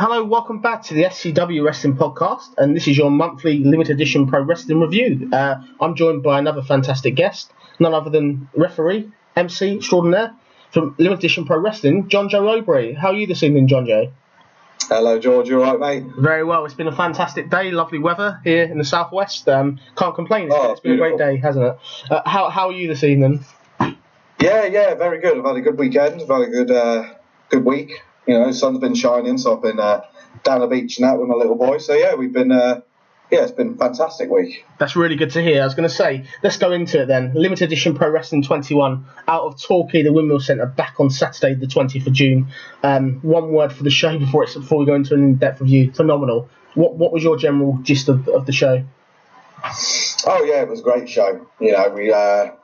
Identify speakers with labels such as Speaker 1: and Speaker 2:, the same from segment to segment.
Speaker 1: Hello, welcome back to the SCW Wrestling Podcast, and this is your monthly limited edition pro wrestling review. I'm joined by another fantastic guest, none other than referee, MC extraordinaire from limited edition pro wrestling, Jonjo Obrey. How are you this evening, Jonjo?
Speaker 2: Hello, George. You all right, mate?
Speaker 1: Very well. It's been a fantastic day, lovely weather here in the southwest. Can't complain. It's been a great day, hasn't it? How are you this evening?
Speaker 2: Yeah, very good. I've had a good weekend. I've had a good week. You know, sun's been shining, so I've been down the beach and out with my little boy. So yeah, we've been it's been a fantastic week.
Speaker 1: That's really good to hear. I was going to say, let's go into it then. Limited edition Pro Wrestling 21 out of Torquay, the Windmill Centre, back on Saturday, the 20th of June. One word for the show before we go into an in-depth review. Phenomenal. What was your general gist of the show?
Speaker 2: Oh yeah, it was a great show. You know,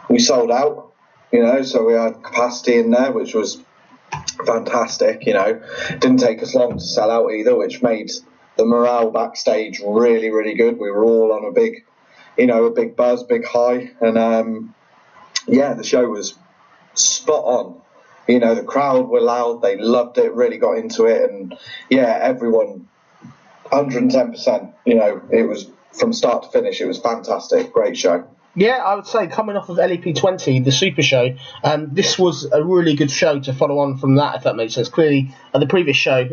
Speaker 2: we sold out. You know, so we had capacity in there, which was fantastic. You know, didn't take us long to sell out either, which made the morale backstage really, really good. We were all on a big buzz, big high, and the show was spot on. You know, the crowd were loud, they loved it, really got into it, and yeah, everyone 110%. You know, it was from start to finish, it was fantastic, great show.
Speaker 1: Yeah, I would say coming off of LEP 20, the Super Show, this was a really good show to follow on from that, if that makes sense. Clearly, at the previous show,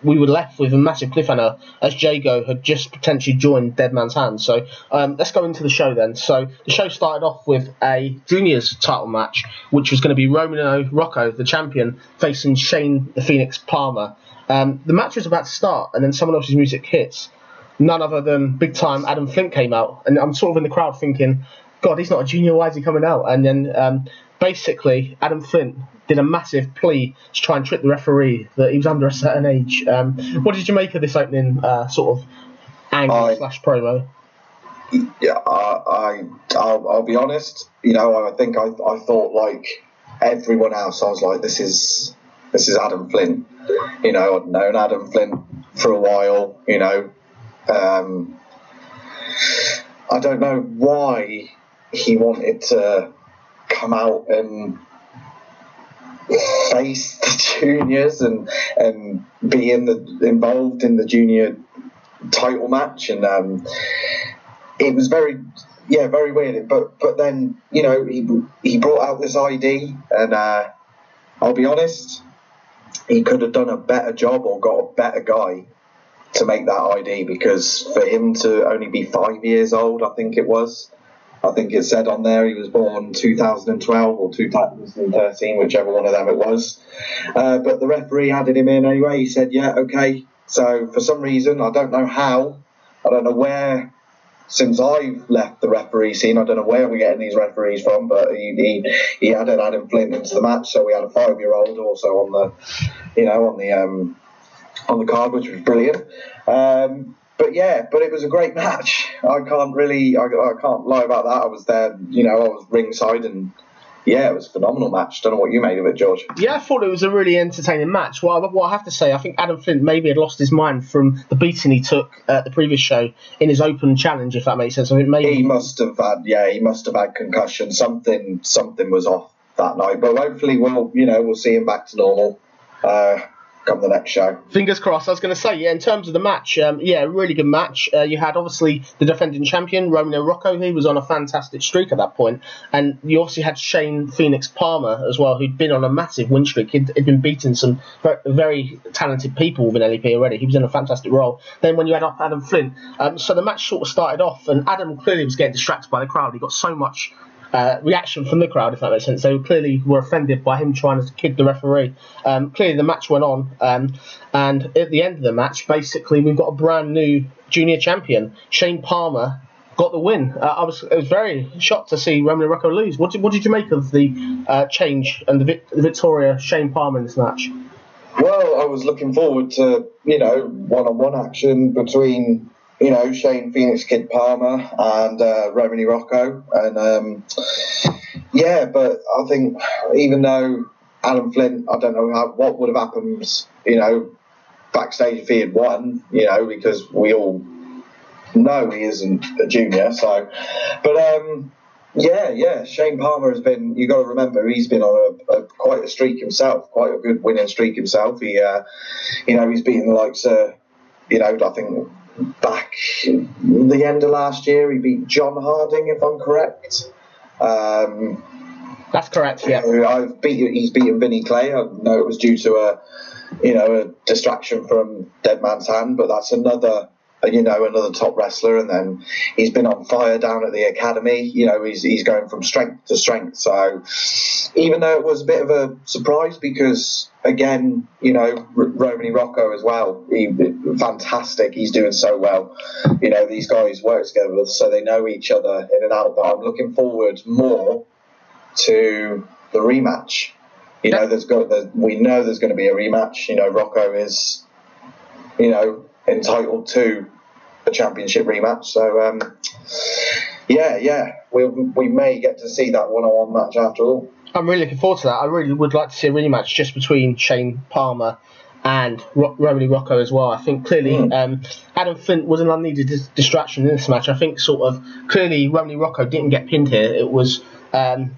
Speaker 1: we were left with a massive cliffhanger as Jago had just potentially joined Dead Man's Hand. So let's go into the show then. So the show started off with a juniors title match, which was going to be Romeo Rocco, the champion, facing Shane the Phoenix Palmer. The match was about to start, and then someone else's music hits. None other than big time Adam Flint came out, and I'm sort of in the crowd thinking, God, he's not a junior, why is he coming out? And then basically Adam Flint did a massive plea to try and trick the referee that he was under a certain age. What did you make of this opening sort of angle slash promo?
Speaker 2: Yeah, I'll be honest. You know, I think I thought like everyone else. I was like, this is Adam Flint. You know, I'd known Adam Flint for a while. You know. I don't know why he wanted to come out and face the juniors and be involved in the junior title match, and it was very weird. But then, you know, he brought out this ID, and I'll be honest, he could have done a better job or got a better guy to make that ID, because for him to only be 5 years old, I think it said on there he was born 2012 or 2013, whichever one of them it was. But the referee added him in anyway. He said, yeah, okay. So for some reason, I don't know how, I don't know where, since I've left the referee scene, I don't know where we're getting these referees from, but he added Adam Flint into the match, so we had a 5-year-old also on the card, which was brilliant. But it was a great match. I can't lie about that. I was there, you know, I was ringside, and yeah, it was a phenomenal match. Don't know what you made of it, George.
Speaker 1: Yeah, I thought it was a really entertaining match. Well, I have to say, I think Adam Flint maybe had lost his mind from the beating he took at the previous show in his open challenge, if that makes sense. I mean, maybe
Speaker 2: he must have had concussion. Something was off that night. But hopefully, we'll see him back to normal. Come the next show.
Speaker 1: Fingers crossed. I was going to say, yeah, in terms of the match, really good match. You had obviously the defending champion, Romeo Rocco. He was on a fantastic streak at that point. And you obviously had Shane Phoenix Palmer as well, who'd been on a massive win streak. He'd been beating some very talented people within LEP already. He was in a fantastic role. Then when you had up Adam Flint, so the match sort of started off, and Adam clearly was getting distracted by the crowd. He got so much reaction from the crowd, if that makes sense. They clearly were offended by him trying to kid the referee. Clearly the match went on, and at the end of the match, basically we've got a brand new junior champion. Shane Palmer got the win. I was very shocked to see Romeo Rocco lose. What did you make of the change and the Victoria Shane Palmer in this match?
Speaker 2: Well, I was looking forward to, you know, one-on-one action between, you know, Shane Phoenix Kid Palmer and Romeo Rocco. And but I think even though Adam Flint, I don't know what would have happened, you know, backstage if he had won, you know, because we all know he isn't a junior. So, but Yeah. Shane Palmer has been. You got to remember, he's been on quite a streak himself, quite a good winning streak himself. He's beaten the likes of, I think back the end of last year, he beat John Harding, if I'm correct.
Speaker 1: That's correct. Yeah.
Speaker 2: He's beaten Vinnie Clay. I know it was due to a distraction from Dead Man's Hand, but that's another top wrestler. And then he's been on fire down at the academy. He's going from strength to strength. So even though it was a bit of a surprise, because again, Romany Rocco as well, fantastic. He's doing so well. These guys work together, so they know each other in and out. But I'm looking forward more to the rematch. We know there's going to be a rematch. Rocco is, entitled to a championship rematch. So, we may get to see that one-on-one match after all.
Speaker 1: I'm really looking forward to that. I really would like to see a rematch just between Shane Palmer and Romany Rocco as well. I think clearly Adam Flint was an unneeded distraction in this match. I think clearly Romany Rocco didn't get pinned here. It was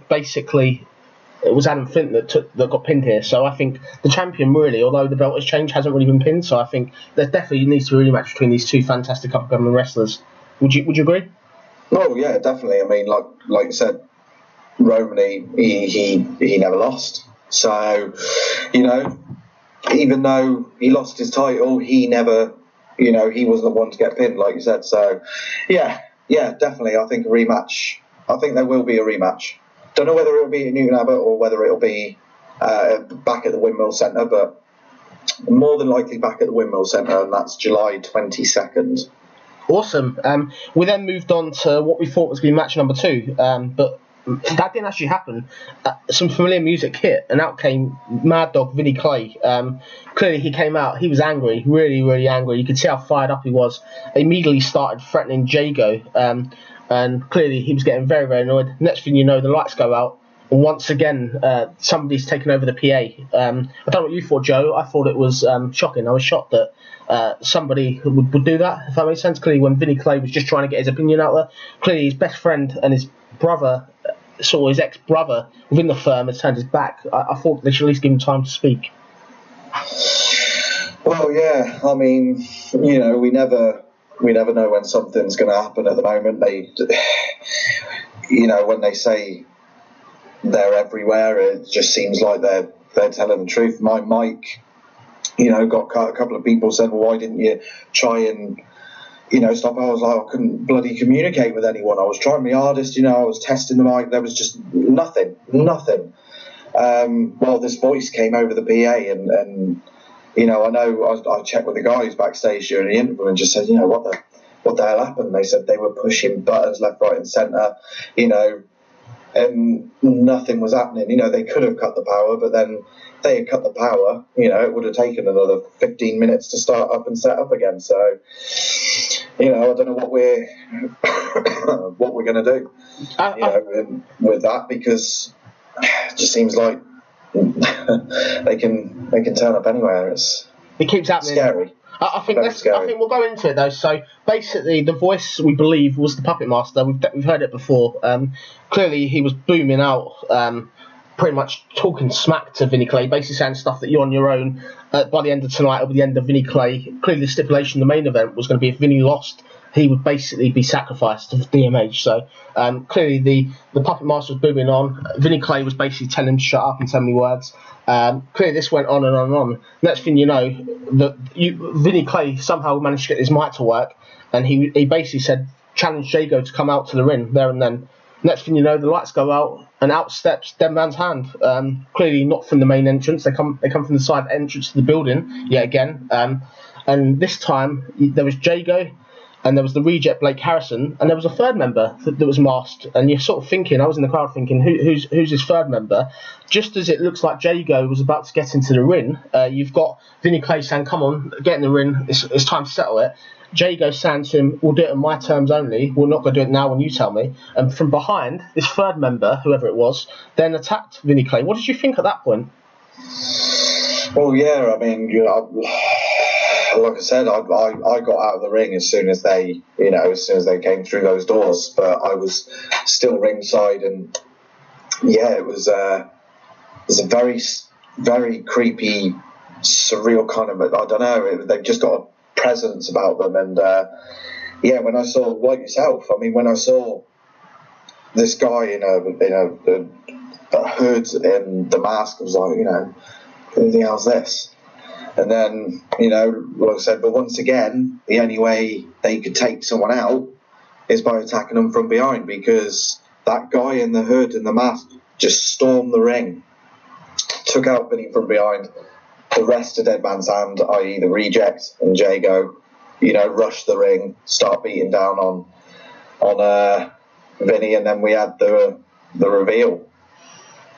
Speaker 1: basically it was Adam Flint that got pinned here. So I think the champion really, although the belt has changed, hasn't really been pinned. So I think there definitely needs to be a rematch between these two fantastic up-and-coming wrestlers. Would you agree?
Speaker 2: Oh yeah, definitely. I mean, like you said, Romany he never lost. So even though he lost his title, he never he wasn't the one to get pinned, like you said. So yeah, definitely. I think a rematch. I think there will be a rematch. Don't know whether it'll be at Newton Abbott or whether it'll be back at the Windmill Centre, but more than likely back at the Windmill Centre, and that's July 22nd.
Speaker 1: Awesome. We then moved on to what we thought was going to be match number 2, but that didn't actually happen. Some familiar music hit, and out came Mad Dog Vinnie Clay. Clearly he came out, he was angry, really, really angry. You could see how fired up he was. Immediately started threatening Jago, and clearly he was getting very, very annoyed. Next thing you know, the lights go out, and once again, somebody's taken over the PA. I don't know what you thought, Joe. I thought it was shocking. I was shocked that somebody would do that, if that makes sense. Clearly, when Vinnie Clay was just trying to get his opinion out there, clearly his best friend and his brother, his ex-brother within the firm, has turned his back. I thought they should at least give him time to speak.
Speaker 2: Well, yeah, I mean, we never know when something's going to happen at the moment. When they say they're everywhere, it just seems like they're telling the truth. My mic, got cut. A couple of people said, well, why didn't you try and, stop? I was like, I couldn't bloody communicate with anyone. I was trying my hardest, I was testing the mic. There was just nothing. Well, this voice came over the PA and I know I checked with the guys backstage during the interview and just said, what the hell happened? They said they were pushing buttons left, right and centre, and nothing was happening. They could have cut the power, but then if they had cut the power, it would have taken another 15 minutes to start up and set up again. So, I don't know what we're going to do, with that, because it just seems like they can turn up anywhere.
Speaker 1: It keeps happening.
Speaker 2: Scary.
Speaker 1: I think we'll go into it though. So basically, the voice we believe was the Puppet Master. We've heard it before. Clearly, he was booming out, pretty much talking smack to Vinnie Clay, basically saying stuff that you're on your own. By the end of tonight, or by the end of Vinnie Clay, clearly the stipulation, the main event was going to be if Vinnie lost, he would basically be sacrificed to DMH. So clearly the Puppet Master was booming on. Vinnie Clay was basically telling him to shut up in so many words. Clearly this went on and on and on. Next thing you know, Vinnie Clay somehow managed to get his mic to work, and he basically said, challenge Jago to come out to the ring there and then. Next thing you know, the lights go out, and out steps Dead Man's Hand. Clearly not from the main entrance. They come from the side entrance to the building yet again. And this time there was Jago, and there was the reject Blake Harrison, and there was a third member that was masked. And you're sort of thinking, I was in the crowd thinking, who's his third member? Just as it looks like Jago was about to get into the ring, you've got Vinnie Clay saying, come on, get in the ring, it's time to settle it. Jago saying to him, we'll do it on my terms only, we're not going to do it now when you tell me. And from behind, this third member, whoever it was, then attacked Vinnie Clay. What did you think at that point?
Speaker 2: Well, yeah, I mean, like I said, I got out of the ring as soon as they came through those doors, but I was still ringside, and yeah, it was a very, very creepy, surreal kind of, I don't know, they've just got a presence about them. And yeah, when I saw, like yourself, I mean, when I saw this guy in a hood and the mask, I was like, who the hell's this? And then, like I said, but once again, the only way they could take someone out is by attacking them from behind, because that guy in the hood and the mask just stormed the ring, took out Vinny from behind. The rest of Dead Man's Hand, i.e. the Reject and Jago, rushed the ring, start beating down on Vinny, and then we had the reveal,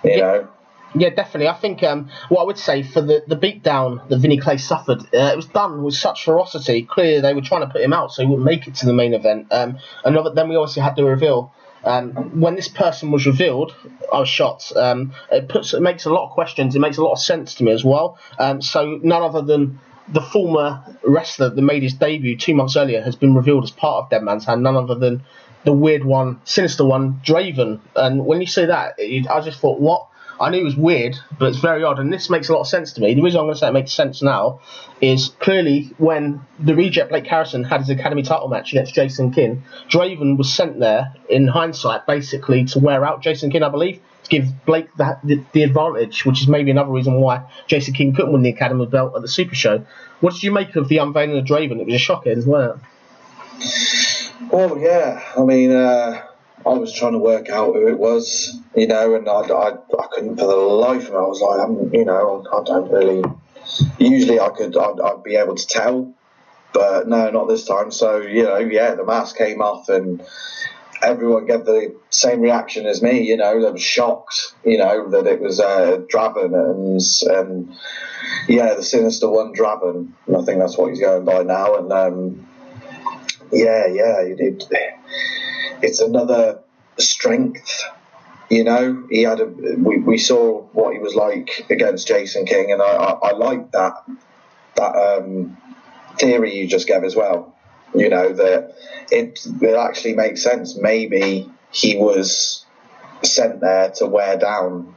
Speaker 1: Yeah, definitely. I think what I would say for the beatdown that Vinny Clay suffered, it was done with such ferocity. Clearly, they were trying to put him out so he wouldn't make it to the main event. Then we obviously had the reveal. When this person was revealed, I was shocked. It makes a lot of questions. It makes a lot of sense to me as well. So none other than the former wrestler that made his debut 2 months earlier has been revealed as part of Dead Man's Hand. None other than the weird one, sinister one, Draven. And when you say that, I just thought, what? I knew it was weird, but it's very odd, and this makes a lot of sense to me. The reason I'm going to say it makes sense now is clearly when the Reject Blake Harrison had his Academy title match against Jason Kidd, Draven was sent there, in hindsight, basically to wear out Jason Kidd, I believe, to give Blake the advantage, which is maybe another reason why Jason Kidd couldn't win the Academy belt at the Super Show. What did you make of the unveiling of Draven? It was a shocker, wasn't it?
Speaker 2: Well, yeah, I mean, I was trying to work out who it was, and I couldn't for the life of me. I was like, I don't really. Usually I'd be able to tell, but no, not this time. So the mask came off, and everyone gave the same reaction as me. They were shocked, that it was Draven and the sinister one, Draven. And I think that's what he's going by now. And it's another strength, he had we saw what he was like against Jason King, and I like that theory you just gave as well, that it actually makes sense. Maybe he was sent there to wear down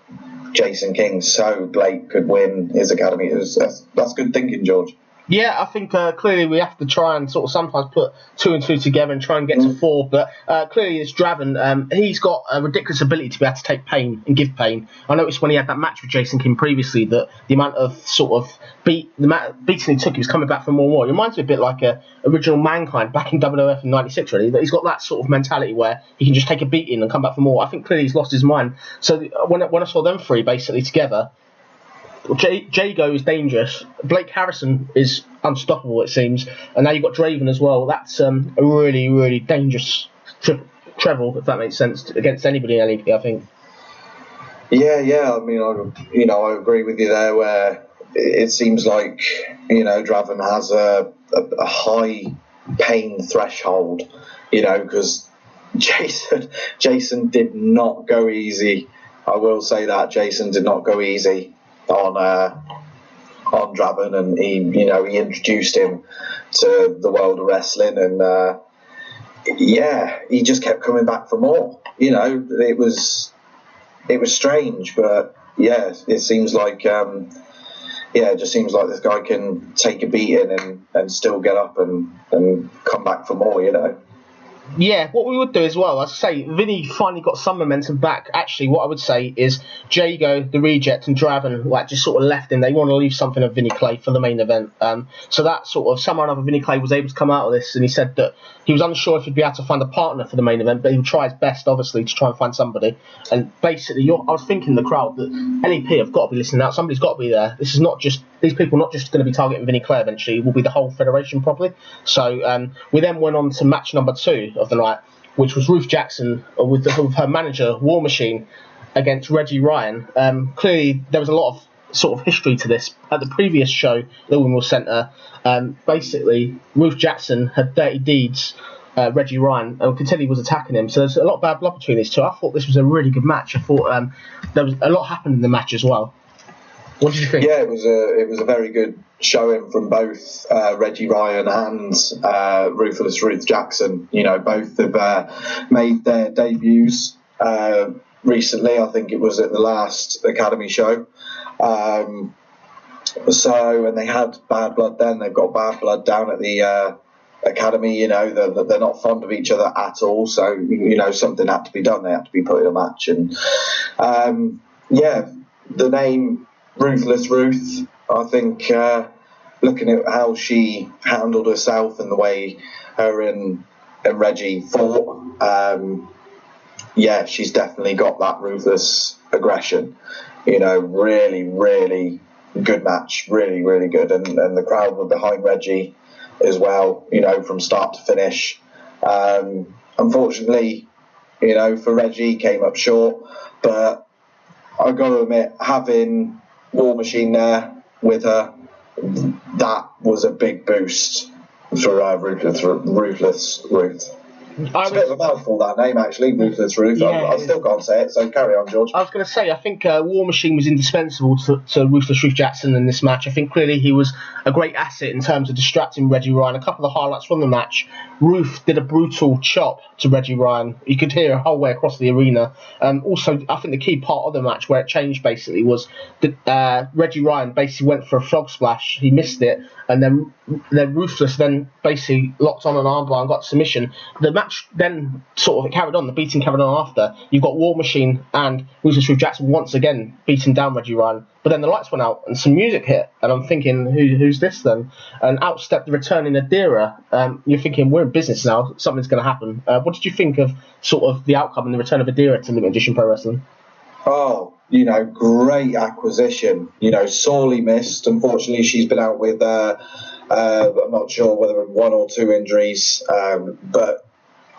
Speaker 2: Jason King so Blake could win his Academy. That's good thinking, George.
Speaker 1: Yeah, I think clearly we have to try and sort of sometimes put 2 and 2 together and try and get to 4. But clearly it's Draven. He's got a ridiculous ability to be able to take pain and give pain. I noticed when he had that match with Jason King previously that the amount of sort of beating he took, he was coming back for more and more. It reminds me a bit like a original Mankind back in WWF in *96. Really, that he's got that sort of mentality where he can just take a beating and come back for more. I think clearly he's lost his mind. So when I saw them 3 basically together. Jago is dangerous. Blake Harrison is unstoppable, it seems, and now you've got Draven as well. That's a really, really dangerous treble, if that makes sense, against anybody in LEP, I think.
Speaker 2: Yeah. I mean, I agree with you there. Where it seems like Draven has a high pain threshold. Because Jason did not go easy. I will say that Jason did not go easy on Draven, and he introduced him to the world of wrestling, and he just kept coming back for more. It was strange, but it seems like it just seems like this guy can take a beating and still get up and come back for more.
Speaker 1: Yeah, what we would do as well, as I say, Vinny finally got some momentum back. Actually, what I would say is Jago, the Reject, and Draven just sort of left him. They want to leave something of Vinny Clay for the main event. So that sort of, someone other Vinny Clay was able to come out of this, and he said that he was unsure if he'd be able to find a partner for the main event, but he would try his best, obviously, to try and find somebody. And basically, I was thinking in the crowd that LEP have got to be listening out. Somebody's got to be there. This is not just, these people not just going to be targeting Vinny Clay eventually, it will be the whole federation probably. So we then went on to match number 2 of the night, which was Ruth Jackson with her manager, War Machine, against Reggie Ryan. Clearly, there was a lot of sort of history to this. At the previous show, the Windmill Centre, basically, Ruth Jackson had dirty deeds Reggie Ryan, and could tell he was attacking him. So there's a lot of bad blood between these two. I thought this was a really good match. I thought there was a lot happened in the match as well. What did you think?
Speaker 2: Yeah, it was a very good showing from both Reggie Ryan and Ruthless Ruth Jackson. You know, both have made their debuts recently. I think it was at the last Academy show. And they had bad blood then. They've got bad blood down at the Academy. You know, they're not fond of each other at all. So, you know, something had to be done. They had to be put in a match. And the name Ruthless Ruth, I think, looking at how she handled herself and the way her and Reggie fought, she's definitely got that ruthless aggression. You know, really, really good match, really, really good, and the crowd were behind Reggie as well. You know, from start to finish. Unfortunately, you know, for Reggie, came up short, but I got to admit, having War Machine there with her, that was a big boost for Ruthless Ruth. It's a bit of a mouthful, that name, actually, Ruthless Ruth.
Speaker 1: Yeah,
Speaker 2: I still can't say it, so carry on, George.
Speaker 1: I was going to say, I think War Machine was indispensable to Ruthless Ruth Jackson in this match. I think clearly he was a great asset in terms of distracting Reggie Ryan. A couple of the highlights from the match, Ruth did a brutal chop to Reggie Ryan. You could hear her whole way across the arena. Also, I think the key part of the match where it changed basically was that Reggie Ryan basically went for a frog splash. He missed it, and then Ruthless then basically locked on an armbar and got submission. The match then sort of carried on. The beating carried on after. You've got War Machine and Ruthless Ruth Jackson once again beating down Reggie Ryan. But then the lights went out and some music hit, and I'm thinking, who's this then? And out stepped the returning Adira. You're thinking, we're in business now. Something's going to happen. What did you think of sort of the outcome and the return of Adira to Limited Edition Pro Wrestling?
Speaker 2: Oh, you know, great acquisition. You know, sorely missed. Unfortunately, she's been out with, I'm not sure whether one or two injuries, but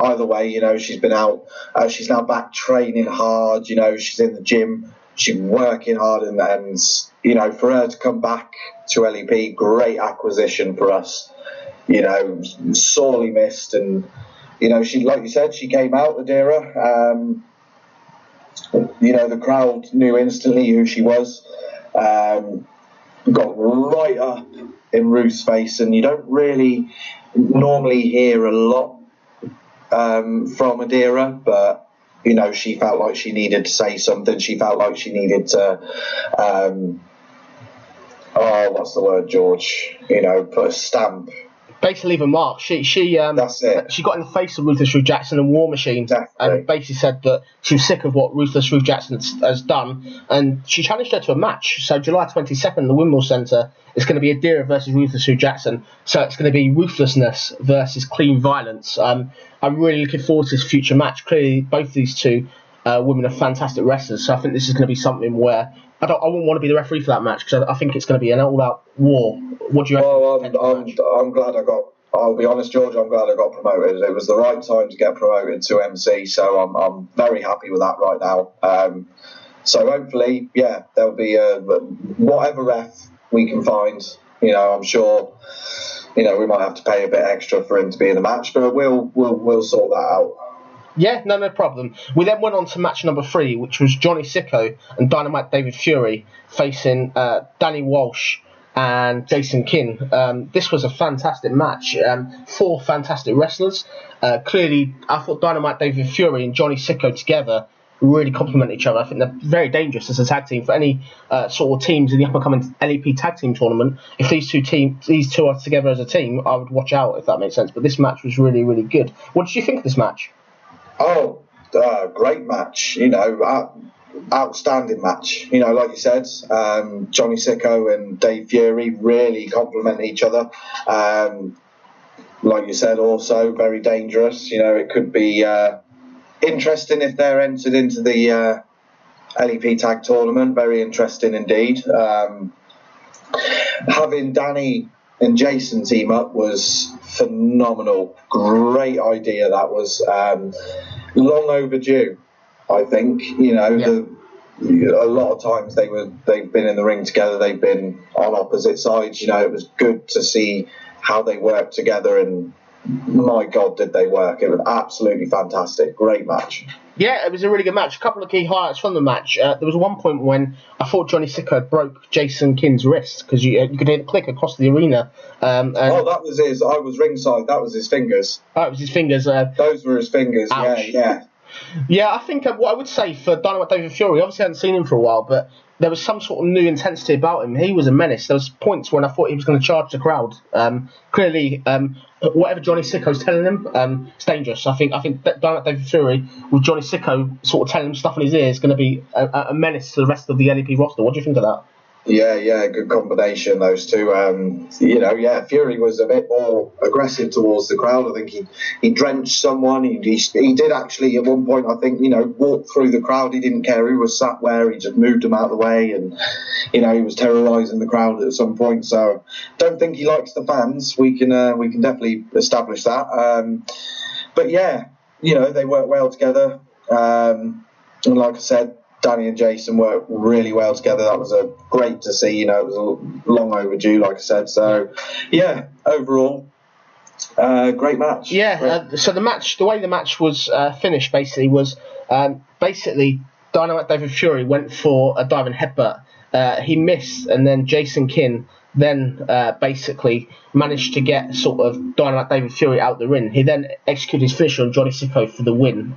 Speaker 2: either way, you know, she's been out. She's now back training hard. You know, she's in the gym. She's working hard, and you know, for her to come back to LEP, great acquisition for us. You know, sorely missed, and you know, she, like you said, she came out, Adira. You know, the crowd knew instantly who she was. Got right up in Ruth's face, and you don't really normally hear a lot from Adira, but you know, she felt like she needed to say something. She felt like she needed to what's the word, George? You know, put a stamp.
Speaker 1: Basically leave a mark. That's it. She got in the face of Ruthless Ruth Jackson and War Machine,
Speaker 2: Definitely.
Speaker 1: And basically said that she was sick of what Ruthless Ruth Jackson has done, and she challenged her to a match. So July 22nd, the Windmill Centre, is going to be Adira versus Ruthless Ruth Jackson. So it's going to be ruthlessness versus clean violence. I'm really looking forward to this future match. Clearly, both these two women are fantastic wrestlers, so I think this is going to be something where I wouldn't want to be the referee for that match, because I think it's going to be an all-out war. What do you reckon?
Speaker 2: Well, I'm glad I'll be honest, George, I'm glad I got promoted. It was the right time to get promoted to MC, so I'm very happy with that right now. So hopefully, yeah, there'll be whatever ref we can find. You know, I'm sure, you know, we might have to pay a bit extra for him to be in the match, but we'll sort that out.
Speaker 1: Yeah, no problem. We then went on to match number 3, which was Johnny Sicko and Dynamite David Fury facing Danny Walsh and Jason King. This was a fantastic match. 4 fantastic wrestlers. Clearly, I thought Dynamite David Fury and Johnny Sicko together really complement each other. I think they're very dangerous as a tag team for any sort of teams in the up-and-coming LEP tag team tournament. If these two are together as a team, I would watch out, if that makes sense. But this match was really, really good. What did you think of this match?
Speaker 2: Oh, great match. You know, outstanding match. You know, like you said, Johnny Sicko and Dave Fury really complement each other. Like you said, also very dangerous. You know, it could be interesting if they're entered into the LEP tag tournament. Very interesting indeed. Having Danny and Jason team up was phenomenal. Great idea that was. Long overdue, I think. You know, a lot of times they've been in the ring together. They've been on opposite sides. You know, it was good to see how they worked together, and my God, did they work. It was absolutely fantastic. Great match.
Speaker 1: Yeah, it was a really good match. A couple of key highlights from the match. There was one point when I thought Johnny Sicko broke Jason Kinn's wrist because you could hear the click across the arena.
Speaker 2: That was his. I was ringside. That was his fingers.
Speaker 1: Oh, it was his fingers.
Speaker 2: Those were his fingers.
Speaker 1: Ouch.
Speaker 2: Yeah.
Speaker 1: Yeah, I think what I would say for Dynamite David Fury, obviously I hadn't seen him for a while, but there was some sort of new intensity about him. He was a menace. There was points when I thought he was going to charge the crowd. Clearly, whatever Johnny Sicko's telling him, it's dangerous. I think that Dynamite David Fury, with Johnny Sicko sort of telling him stuff in his ear, is going to be a menace to the rest of the LEP roster. What do you think of that?
Speaker 2: Yeah, good combination, those two. Fury was a bit more aggressive towards the crowd. I think he drenched someone. He did actually at one point, I think, walk through the crowd. He didn't care who was sat where. He just moved them out of the way, and he was terrorising the crowd at some point. So don't think he likes the fans. We can definitely establish that. But yeah, they work well together. And like I said, Danny and Jason worked really well together. That was great to see. It was long overdue, like I said. So, yeah, overall, great match.
Speaker 1: Yeah. So the way the match was finished basically was Dynamite David Fury went for a diving headbutt. He missed, and then Jason Kinn then basically managed to get sort of Dynamite David Fury out the ring. He then executed his finisher on Johnny Sicko for the win.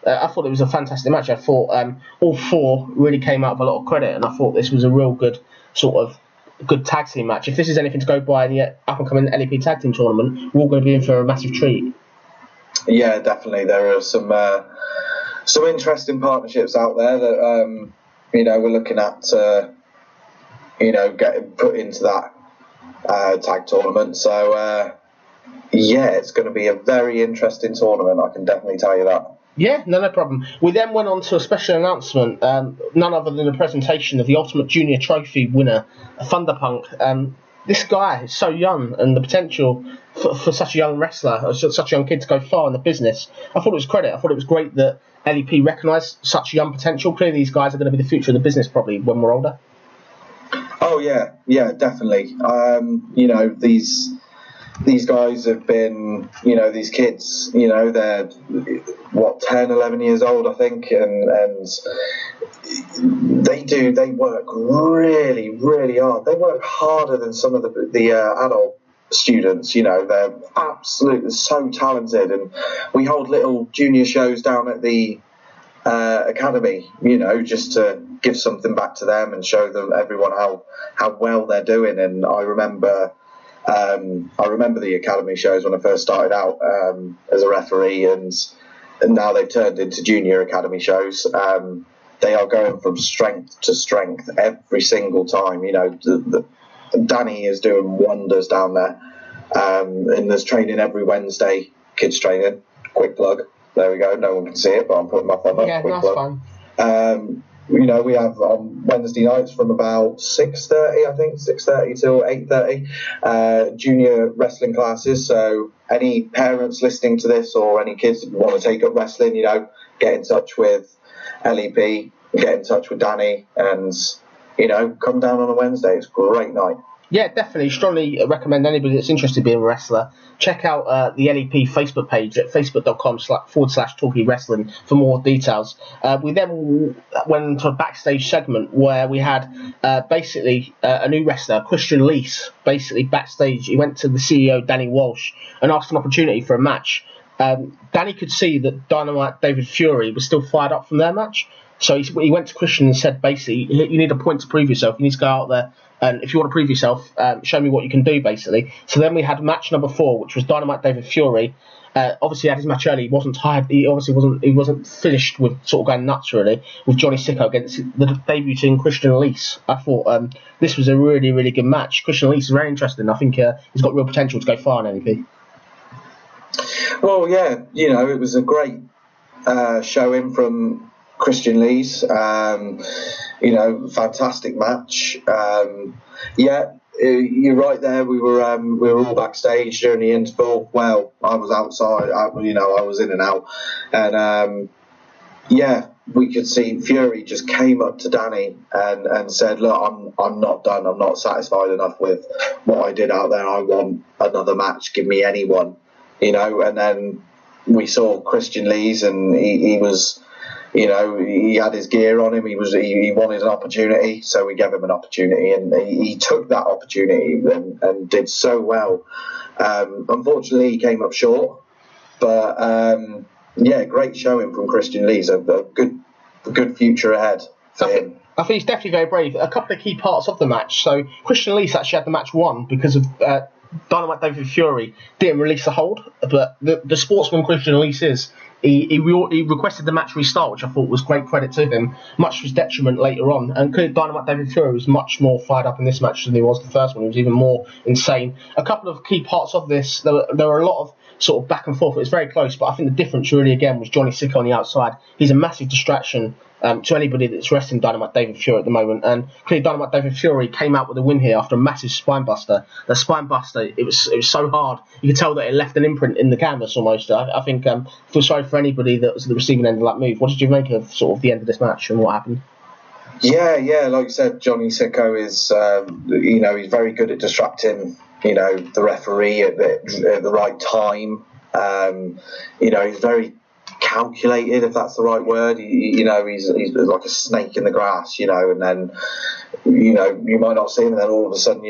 Speaker 1: I thought it was a fantastic match. I thought all four really came out with a lot of credit, and I thought this was a real good sort of good tag team match. If this is anything to go by in the up-and-coming LEP tag team tournament, we're all going to be in for a massive treat.
Speaker 2: Yeah, definitely. There are some interesting partnerships out there that we're looking at getting put into that tag tournament. So it's going to be a very interesting tournament. I can definitely tell you that.
Speaker 1: Yeah, no problem. We then went on to a special announcement, none other than a presentation of the Ultimate Junior Trophy winner, Thunderpunk. This guy is so young, and the potential for such a young wrestler, or such a young kid to go far in the business, I thought it was credit. I thought it was great that LEP recognised such young potential. Clearly these guys are going to be the future of the business probably when we're older.
Speaker 2: Oh, yeah, definitely. These guys have been, these kids, they're, 10, 11 years old, I think, and they work really, really hard. They work harder than some of the adult students, they're absolutely so talented, and we hold little junior shows down at the academy, just to give something back to them and show everyone how well they're doing. And I remember the academy shows when I first started out as a referee, and now they've turned into junior academy shows. They are going from strength to strength every single time. Danny is doing wonders down there, and there's training every Wednesday, kids training. Quick plug. There we go. No one can see it, but I'm putting my thumb up.
Speaker 1: Yeah,
Speaker 2: quick
Speaker 1: that's
Speaker 2: plug.
Speaker 1: fine.
Speaker 2: We have on Wednesday nights from about 6:30, I think, 6:30 till 8:30, junior wrestling classes. So any parents listening to this, or any kids that want to take up wrestling, get in touch with LEP, get in touch with Danny, and come down on a Wednesday. It's a great night.
Speaker 1: Yeah, definitely. Strongly recommend anybody that's interested in being a wrestler, check out the LEP Facebook page at facebook.com/Talkie Wrestling for more details. We then went into a backstage segment where we had a new wrestler, Christian Lees, basically backstage. He went to the CEO, Danny Walsh, and asked for an opportunity for a match. Danny could see that Dynamite David Fury was still fired up from their match. So he went to Christian and said, basically, you need a point to prove yourself. You need to go out there, and if you want to prove yourself, show me what you can do, basically. So then we had match number 4, which was Dynamite David Fury. Obviously, he had his match early. He wasn't tired. He obviously wasn't finished with sort of going nuts, really, with Johnny Sicko against the debuting Christian Lees. I thought this was a really, really good match. Christian Lees is very interesting. I think he's got real potential to go far in NEP.
Speaker 2: Well, yeah, it was a great showing from Christian Lees, fantastic match. You're right there. We were all backstage during the interval. Well, I was outside. I was in and out, and we could see Fury just came up to Danny and said, "Look, I'm not done. I'm not satisfied enough with what I did out there. I want another match. Give me anyone." And then we saw Christian Lees, and he was he had his gear on him. He wanted an opportunity, so we gave him an opportunity, and he took that opportunity and did so well. Unfortunately, he came up short, but great showing from Christian Lee. So a good future ahead for him.
Speaker 1: I think he's definitely very brave. A couple of key parts of the match. So Christian Lee actually had the match won because of Dynamite David Fury didn't release the hold. But the sportsman Christian Lee is, he requested the match restart, which I thought was great credit to him, much to his detriment later on. And clearly Dynamite David Fury was much more fired up in this match than he was the first one. He was even more insane. A couple of key parts of this, there were a lot of sort of back and forth. It was very close, but I think the difference really again was Johnny Sicko on the outside. He's a massive distraction to anybody that's wrestling Dynamite David Fury at the moment, and clearly Dynamite David Fury came out with a win here after a massive spinebuster. The spinebuster, it was so hard, you could tell that it left an imprint in the canvas almost. I think I feel sorry for anybody that was at the receiving end of that move. What did you make of sort of the end of this match and what happened?
Speaker 2: Yeah, like you said, Johnny Sicko is he's very good at distracting the referee at the right time. He's very calculated, if that's the right word. He's like a snake in the grass, and then you might not see him, and then all of a sudden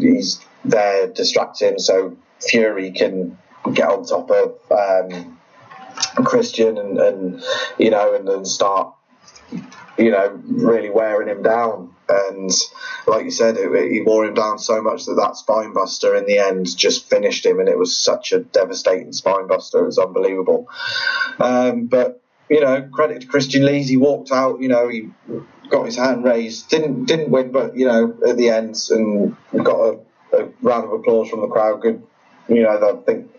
Speaker 2: he's there distracting, so Fury can get on top of Christian and then start really wearing him down. And like you said, he wore him down so much that spine buster in the end just finished him, and it was such a devastating spine buster. It was unbelievable. But credit to Christian Lee, he walked out. He got his hand raised, didn't win, but at the end, and got a round of applause from the crowd. Good, I think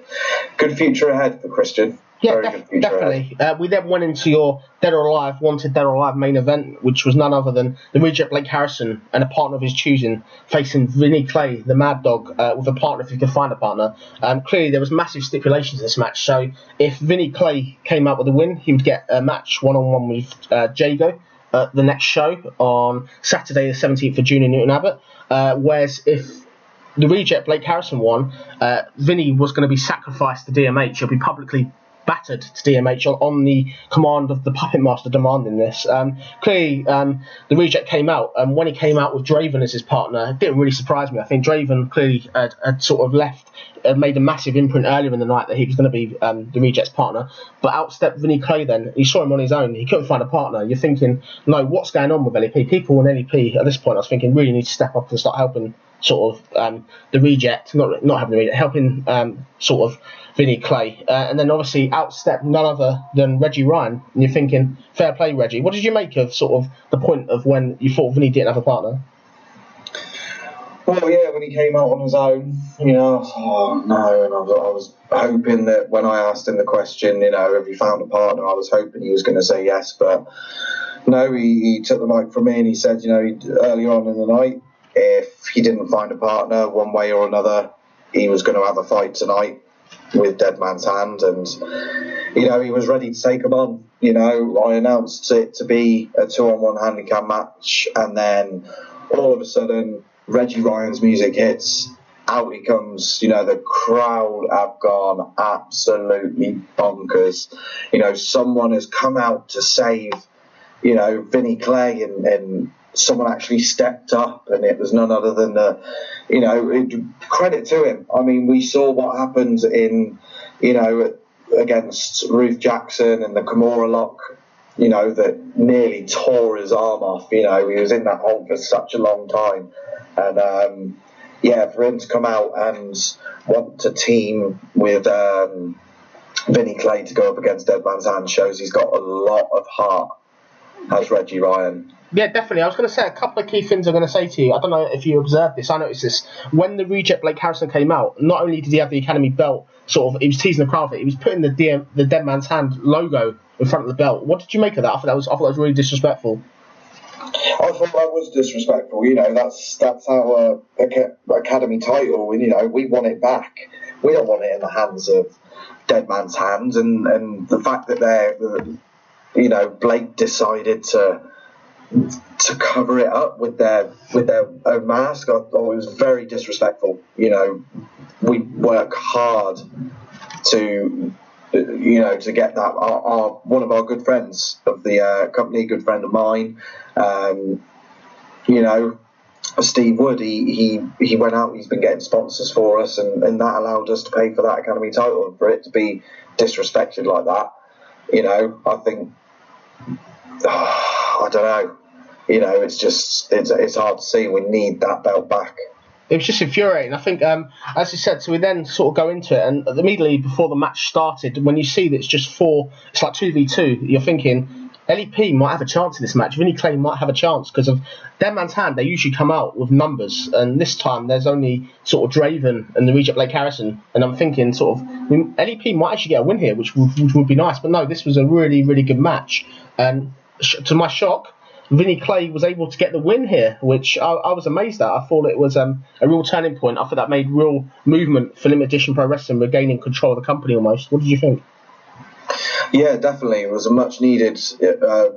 Speaker 2: good future ahead for Christian.
Speaker 1: Yeah, definitely. We then went into your Dead or Alive main event, which was none other than the reject Blake Harrison and a partner of his choosing facing Vinny Clay, the Mad Dog, with a partner if he could find a partner. Clearly, there was massive stipulations in this match. So if Vinny Clay came out with a win, he would get a match one-on-one with Jago at the next show on Saturday the 17th of June in Newton Abbot. Whereas if the reject Blake Harrison won, Vinny was going to be sacrificed to DMH. He'll be publicly battered to DMH on the command of the Puppet Master demanding this. Clearly, the reject came out, and when he came out with Draven as his partner, it didn't really surprise me. I think Draven clearly had sort of made a massive imprint earlier in the night that he was going to be the reject's partner, but outstepped Vinny Clay then. He saw him on his own. He couldn't find a partner. You're thinking, no, what's going on with LEP? People in LEP at this point, I was thinking, really need to step up and start helping sort of the reject, not having the reject, helping sort of Vinny Clay, and then obviously outstepped none other than Reggie Ryan. And you're thinking, fair play, Reggie. What did you make of sort of the point of when you thought Vinny didn't have a partner?
Speaker 2: Well, yeah, when he came out on his own, oh no, and I was hoping that when I asked him the question, have you found a partner, I was hoping he was going to say yes, but no, he took the mic from me and he said, earlier on in the night, if he didn't find a partner one way or another, he was going to have a fight tonight with Dead Man's Hand, and he was ready to take him on. I announced it to be a 2-on-1 handicap match, and then all of a sudden Reggie Ryan's music hits, out he comes. The crowd have gone absolutely bonkers. Someone has come out to save Vinny Clay, and someone actually stepped up, and it was none other than credit to him. I mean, we saw what happened in against Ruth Jackson and the Kimura lock, that nearly tore his arm off. He was in that hold for such a long time, and for him to come out and want to team with Vinny Clay to go up against Dead Man's Hand shows he's got a lot of heart, has Reggie Ryan.
Speaker 1: Yeah, definitely. I was going to say a couple of key things I'm going to say to you. I don't know if you observed this. I noticed this. When the reject Blake Harrison came out, not only did he have the Academy belt, he was teasing the crowd with it, he was putting the Dead Man's Hand logo in front of the belt. What did you make of that? I thought that was really disrespectful.
Speaker 2: I thought that was disrespectful. That's our Academy title, and we want it back. We don't want it in the hands of Dead Man's Hand, and the fact that Blake decided to cover it up with their own mask, I thought it was very disrespectful. We work hard to to get that. One of our good friends of the company, good friend of mine, Steve Wood, he went out, he's been getting sponsors for us, and that allowed us to pay for that Academy title. And for it to be disrespected like that, I think, I don't know, it's hard to see. We need that belt back.
Speaker 1: It was just infuriating. I think, as you said, so we then sort of go into it, and immediately before the match started, when you see that it's just it's like 2v2, you're thinking, LEP might have a chance in this match. Vinny Clay might have a chance because of Dead Man's Hand. They usually come out with numbers, and this time there's only sort of Draven and the reject Blake Harrison. And I'm thinking LEP might actually get a win here, which would be nice. But no, this was a really, really good match. And to my shock, Vinny Clay was able to get the win here, which I was amazed at. I thought it was a real turning point. I thought that made real movement for Limited Edition Pro Wrestling, regaining control of the company almost. What did you think?
Speaker 2: Yeah, definitely. It was a much needed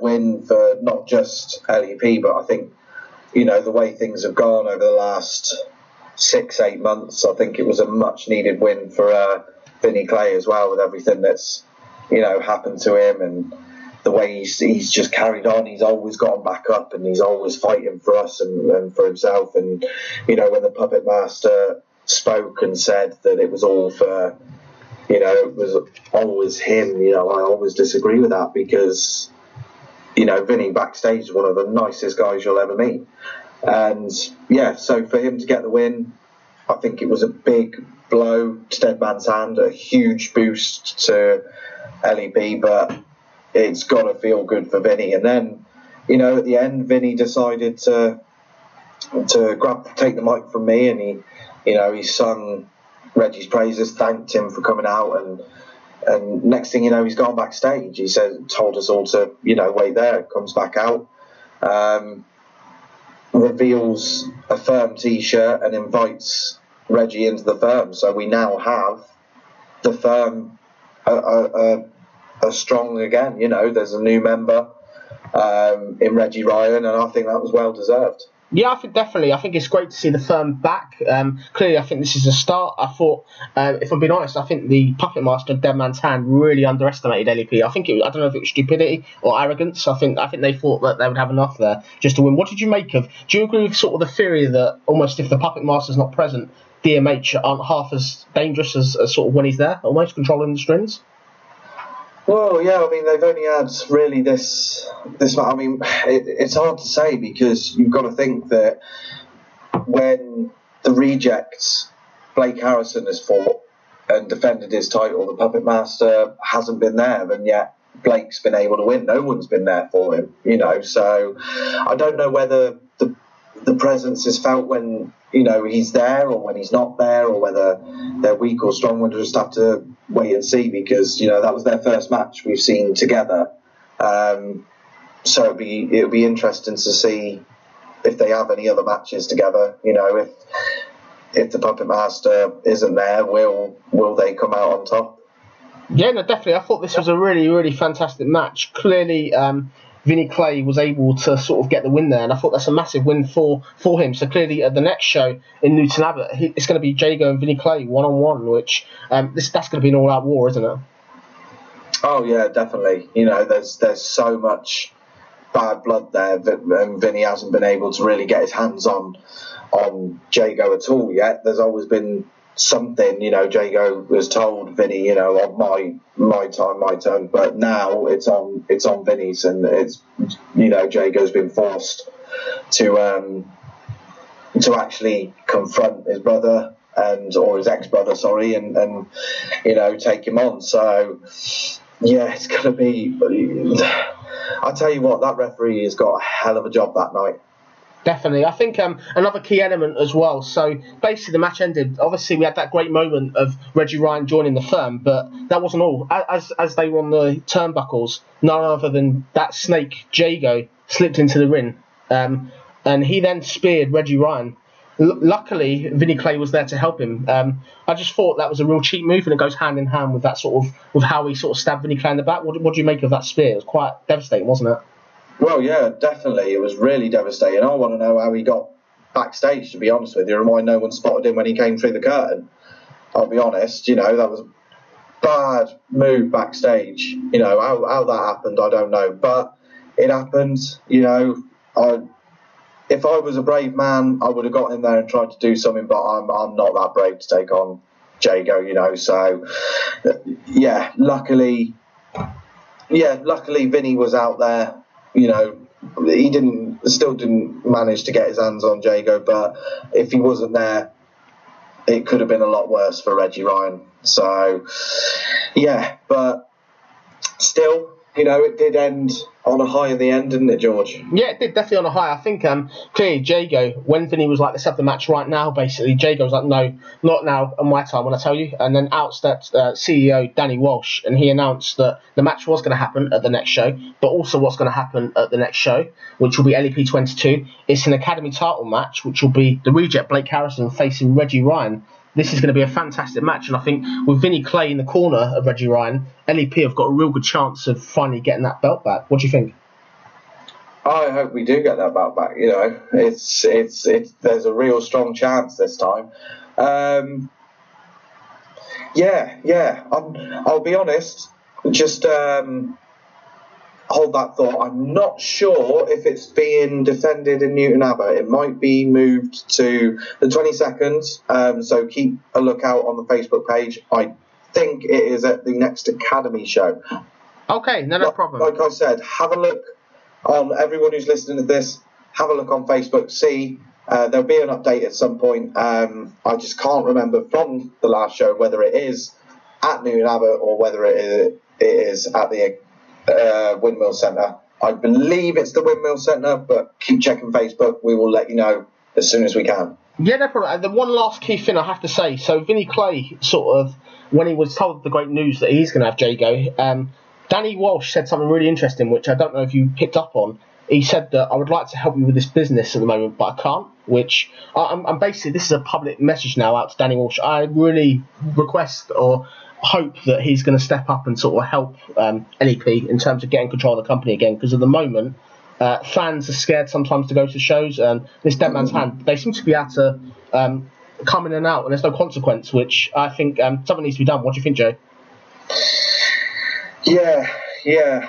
Speaker 2: win for not just LEP, but I think, the way things have gone over the last 6-8 months, I think it was a much needed win for Vinny Clay as well, with everything that's, happened to him and the way he's just carried on. He's always gone back up and he's always fighting for us and for himself. And, when the Puppet Master spoke and said that it was all for, it was always him. I always disagree with that because, Vinny backstage is one of the nicest guys you'll ever meet. And yeah, so for him to get the win, I think it was a big blow to Dead Man's Hand, a huge boost to LEP, but it's got to feel good for Vinny. And then, at the end, Vinny decided to take the mic from me, and he sung Reggie's praises, thanked him for coming out, and next thing you know, he's gone backstage. He told us all to, wait there. Comes back out, reveals a Firm T-shirt and invites Reggie into the Firm. So we now have the Firm are strong again. There's a new member in Reggie Ryan, and I think that was well deserved.
Speaker 1: Yeah, I think definitely. I think it's great to see the Firm back. Clearly, I think this is a start. I thought, if I'm being honest, I think the Puppet Master of Dead Man's Hand really underestimated LEP. I don't know if it was stupidity or arrogance. I think they thought that they would have enough there just to win. What did you make of? Do you agree with sort of the theory that almost if the Puppet Master's not present, DMH aren't half as dangerous as sort of when he's there, almost controlling the strings?
Speaker 2: Well, yeah, they've only had really this. I mean, it's hard to say because you've got to think that when the rejects, Blake Harrison has fought and defended his title, the Puppet Master hasn't been there, and yet Blake's been able to win. No one's been there for him, So I don't know whether the presence is felt when he's there or when he's not there, or whether they're weak or strong. We'll just have to wait and see because that was their first match we've seen together. So it'll be interesting to see if they have any other matches together. If the Puppet Master isn't there, will they come out on top?
Speaker 1: Yeah, no, definitely. I thought this was a really, really fantastic match. Clearly, Vinny Clay was able to sort of get the win there, and I thought that's a massive win for him. So clearly at the next show in Newton Abbot, it's going to be Jago and Vinny Clay one-on-one, which that's going to be an all-out war, isn't it?
Speaker 2: Oh yeah, definitely. There's so much bad blood there, and Vinny hasn't been able to really get his hands on Jago at all yet. There's always been something, Jago was told Vinny, on my time, my turn, but now it's on Vinny's, and it's, Jago's been forced to actually confront his brother or his ex-brother, sorry, and take him on. So yeah, it's gonna be. I tell you what, that referee has got a hell of a job that night.
Speaker 1: Definitely. I think another key element as well. So basically the match ended. Obviously we had that great moment of Reggie Ryan joining the Firm, but that wasn't all. As they were on the turnbuckles, none other than that snake Jago slipped into the ring, and he then speared Reggie Ryan. Luckily Vinny Clay was there to help him. I just thought that was a real cheap move, and it goes hand in hand with that with how he sort of stabbed Vinny Clay in the back. What do you make of that spear? It was quite devastating, wasn't it?
Speaker 2: Well, yeah, definitely. It was really devastating. I want to know how he got backstage, to be honest with you, and why no one spotted him when he came through the curtain. I'll be honest, that was bad move backstage. You know, how that happened, I don't know, but it happened. You know, if I was a brave man, I would have got in there and tried to do something, but I'm not that brave to take on Jago, you know. So luckily Vinny was out there. You know, he still didn't manage to get his hands on Jago, but if he wasn't there, it could have been a lot worse for Reggie Ryan. So but still, you know, it did end on a high in the end, didn't it, George?
Speaker 1: Yeah, it did, definitely on a high. I think clearly Jago, when Vinny was like, let's have the match right now, basically, Jago was like, no, not now, on my time, when I tell you. And then out stepped CEO Danny Walsh, and he announced that the match was going to happen at the next show, but also what's going to happen at the next show, which will be LEP 22. It's an Academy title match, which will be the reject Blake Harrison facing Reggie Ryan. This is going to be a fantastic match, and I think with Vinny Clay in the corner of Reggie Ryan, LEP have got a real good chance of finally getting that belt back. What do you think?
Speaker 2: I hope we do get that belt back. You know, it's there's a real strong chance this time. I'll be honest. Just hold that thought. I'm not sure if it's being defended in Newton Abbot. It might be moved to the 22nd. So keep a lookout on the Facebook page. I think it is at the next Academy show.
Speaker 1: Okay, no problem.
Speaker 2: Like I said, have a look on everyone who's listening to this. Have a look on Facebook. See, there'll be an update at some point. I just can't remember from the last show whether it is at Newton Abbot or whether it is at the Windmill Centre. I believe it's the Windmill Centre, but keep checking Facebook. We will let you know as soon as we can.
Speaker 1: Yeah, no problem. And the one last key thing I have to say, so Vinny Clay sort of, when he was told the great news that he's going to have Jago, Danny Walsh said something really interesting, which I don't know if you picked up on. He said that I would like to help you with this business at the moment, but I can't, which I'm basically, this is a public message now out to Danny Walsh. I really request or hope that he's going to step up and sort of help LEP in terms of getting control of the company again, because at the moment fans are scared sometimes to go to shows, and this dead man's hand, they seem to be able to come in and out and there's no consequence, which I think something needs to be done. What do you think, Joe?
Speaker 2: Yeah,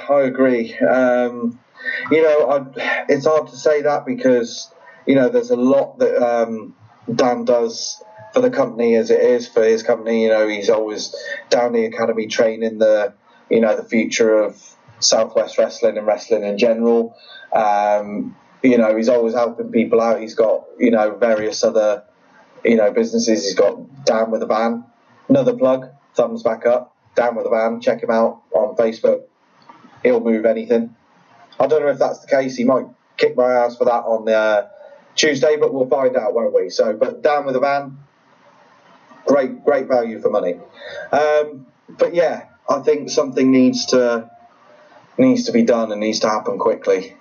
Speaker 2: I agree. It's hard to say that because, you know, there's a lot that Dan does for the company as it is for his company. You know, he's always down the academy training the future of Southwest wrestling and wrestling in general. He's always helping people out. He's got, various other, businesses. He's got Dan with a Van, another plug, thumbs back up, Dan with a Van. Check him out on Facebook. He'll move anything. I don't know if that's the case. He might kick my ass for that on Tuesday, but we'll find out, won't we? So, but Dan with a Van, great value for money. But yeah, I think something needs to be done and needs to happen quickly.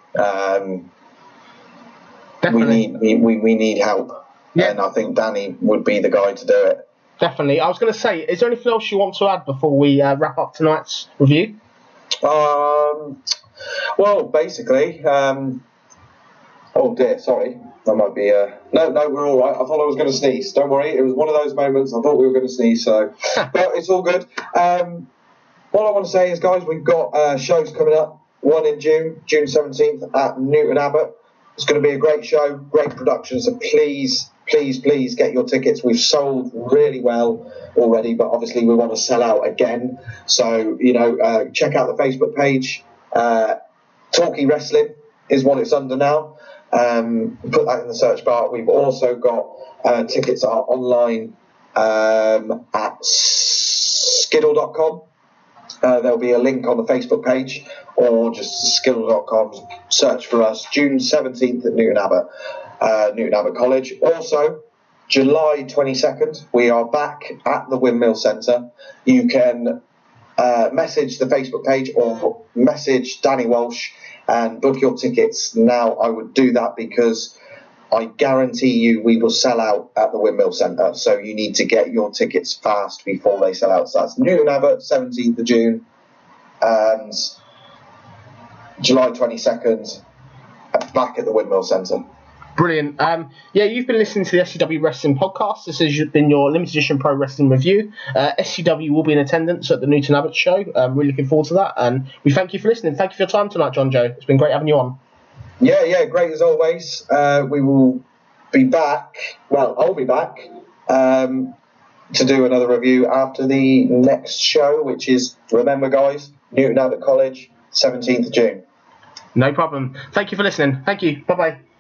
Speaker 2: We need help, and I think Danny would be the guy to do it.
Speaker 1: Definitely. I was going to say, is there anything else you want to add before we wrap up tonight's review?
Speaker 2: Well, basically, oh dear, sorry, that might be no, we're all right. I thought I was going to sneeze. Don't worry, it was one of those moments. I thought we were going to sneeze, so but it's all good. What I want to say is, guys, we've got shows coming up. One in June 17th at Newton Abbot. It's going to be a great show, great production. So please get your tickets. We've sold really well already, but obviously we want to sell out again. So, check out the Facebook page. Talkie Wrestling is what it's under now. Put that in the search bar. We've also got tickets are online at skiddle.com. There'll be a link on the Facebook page, or just skiddle.com. Search for us. June 17th at Newton Abbot College. Also, July 22nd, we are back at the Windmill Centre. You can message the Facebook page or message Danny Walsh and book your tickets now. I would do that because I guarantee you we will sell out at the Windmill Centre. So you need to get your tickets fast before they sell out. So that's Newton Abbot, 17th of June, and July 22nd, back at the Windmill Centre.
Speaker 1: Brilliant. Yeah, you've been listening to the SCW Wrestling Podcast. This has been your limited edition pro wrestling review. SCW will be in attendance at the Newton Abbott show. I'm really looking forward to that. And we thank you for listening. Thank you for your time tonight, Jonjo. It's been great having you on.
Speaker 2: Yeah, great as always. We will be back. Well, I'll be back to do another review after the next show, which is, remember guys, Newton Abbott College, 17th of June.
Speaker 1: No problem. Thank you for listening. Thank you. Bye-bye.